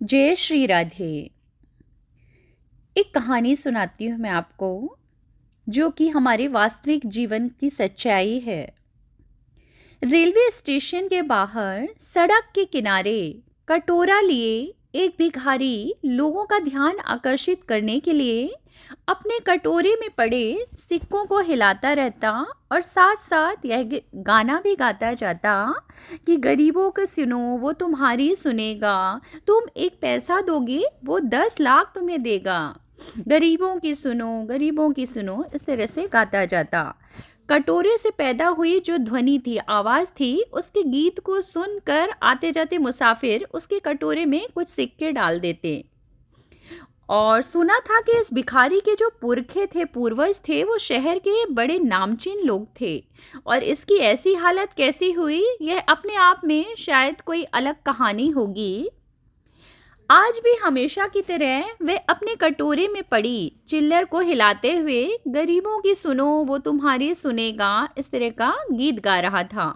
जय श्री राधे। एक कहानी सुनाती हूँ मैं आपको, जो कि हमारे वास्तविक जीवन की सच्चाई है। रेलवे स्टेशन के बाहर सड़क के किनारे कटोरा लिए एक भिखारी लोगों का ध्यान आकर्षित करने के लिए अपने कटोरे में पड़े सिक्कों को हिलाता रहता और साथ साथ यह गाना भी गाता जाता कि गरीबों को सुनो वो तुम्हारी सुनेगा, तुम एक पैसा दोगे वो 10 लाख तुम्हें देगा, गरीबों की सुनो गरीबों की सुनो, इस तरह से गाता जाता। कटोरे से पैदा हुई जो ध्वनि थी, आवाज़ थी, उसके गीत को सुनकर आते जाते मुसाफिर उसके कटोरे में कुछ सिक्के डाल देते। और सुना था कि इस भिखारी के जो पुरखे थे, पूर्वज थे, वो शहर के बड़े नामचीन लोग थे। और इसकी ऐसी हालत कैसी हुई, यह अपने आप में शायद कोई अलग कहानी होगी। आज भी हमेशा की तरह वे अपने कटोरे में पड़ी चिल्लर को हिलाते हुए गरीबों की सुनो वो तुम्हारी सुनेगा, इस तरह का गीत गा रहा था।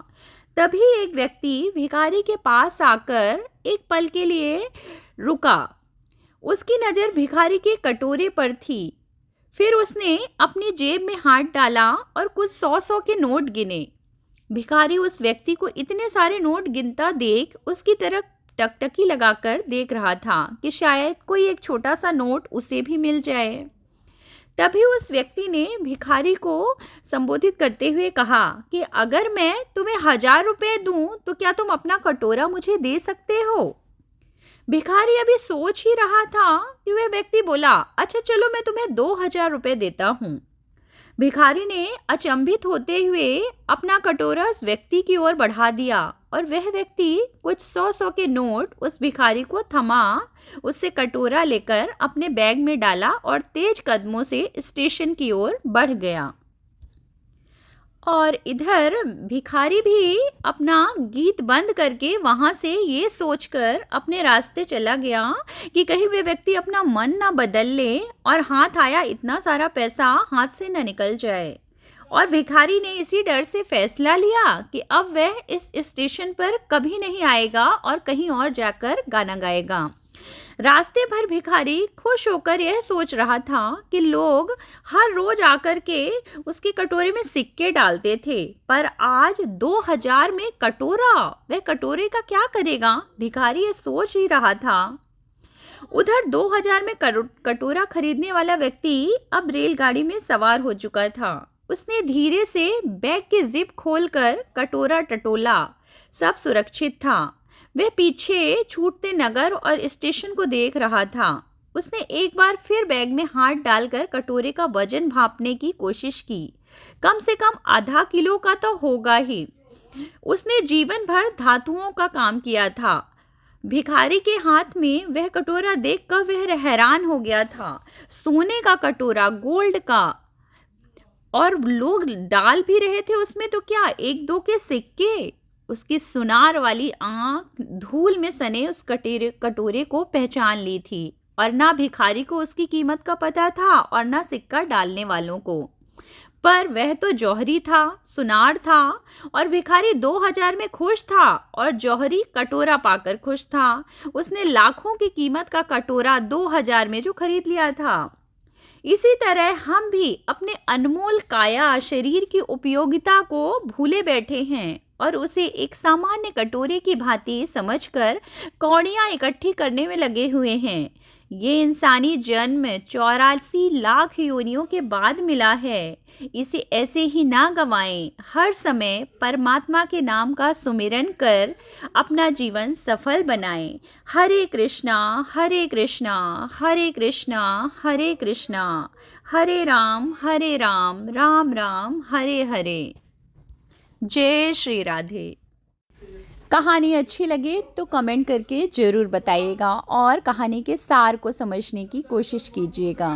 तभी एक व्यक्ति भिखारी के पास आकर एक पल के लिए रुका। उसकी नज़र भिखारी के कटोरे पर थी। फिर उसने अपनी जेब में हाथ डाला और कुछ 100 के नोट गिने। भिखारी उस व्यक्ति को इतने सारे नोट गिनता देख उसकी तरफ टकटकी लगाकर देख रहा था कि शायद कोई एक छोटा सा नोट उसे भी मिल जाए। तभी उस व्यक्ति ने भिखारी को संबोधित करते हुए कहा कि अगर मैं तुम्हें 1000 रुपये दूं तो क्या तुम अपना कटोरा मुझे दे सकते हो? भिखारी अभी सोच ही रहा था कि वह व्यक्ति बोला, अच्छा चलो मैं तुम्हें 2000 रुपये देता हूँ। भिखारी ने अचंभित होते हुए अपना कटोरा उस व्यक्ति की ओर बढ़ा दिया और वह व्यक्ति कुछ 100 के नोट उस भिखारी को थमा, उससे कटोरा लेकर अपने बैग में डाला और तेज कदमों से स्टेशन की ओर बढ़ गया। और इधर भिखारी भी अपना गीत बंद करके वहाँ से ये सोचकर अपने रास्ते चला गया कि कहीं वे व्यक्ति अपना मन ना बदल ले और हाथ आया इतना सारा पैसा हाथ से ना निकल जाए। और भिखारी ने इसी डर से फैसला लिया कि अब वह इस स्टेशन पर कभी नहीं आएगा और कहीं और जाकर गाना गाएगा। रास्ते भर भिखारी खुश होकर यह सोच रहा था कि लोग हर रोज आकर के उसके कटोरे में सिक्के डालते थे, पर आज 2000 में कटोरा, वह कटोरे का क्या करेगा? भिखारी ये सोच ही रहा था। उधर 2000 में कटोरा खरीदने वाला व्यक्ति अब रेलगाड़ी में सवार हो चुका था। उसने धीरे से बैग की जिप खोलकर कटोरा टटोला। सब सुरक्षित था। वह पीछे छूटते नगर और स्टेशन को देख रहा था। उसने एक बार फिर बैग में हाथ डालकर कटोरे का वजन भांपने की कोशिश की। कम से कम आधा किलो का तो होगा ही। उसने जीवन भर धातुओं का काम किया था। भिखारी के हाथ में वह कटोरा देखकर वह हैरान हो गया था। सोने का कटोरा, गोल्ड का, और लोग डाल भी रहे थे उसमें तो क्या 1-2 के सिक्के। उसकी सुनार वाली आंख धूल में सने उस कटोरे को पहचान ली थी और ना भिखारी को उसकी कीमत का पता था और ना सिक्का डालने वालों को। पर वह तो जौहरी था, सुनार था, और भिखारी 2000 में खुश था और जौहरी कटोरा पाकर खुश था। उसने लाखों की कीमत का कटोरा 2000 में जो खरीद लिया था। इसी तरह हम भी अपने अनमोल काया शरीर की उपयोगिता को भूले बैठे हैं और उसे एक सामान्य कटोरे की भांति समझकर कौड़ियाँ इकट्ठी करने में लगे हुए हैं। ये इंसानी जन्म 84 लाख योनियों के बाद मिला है। इसे ऐसे ही ना गंवाएं। हर समय परमात्मा के नाम का सुमिरन कर अपना जीवन सफल बनाएं। हरे कृष्णा हरे कृष्णा हरे कृष्णा हरे कृष्णा, हरे राम राम राम हरे हरे। जय श्री राधे। कहानी अच्छी लगे तो कमेंट करके ज़रूर बताइएगा और कहानी के सार को समझने की कोशिश कीजिएगा।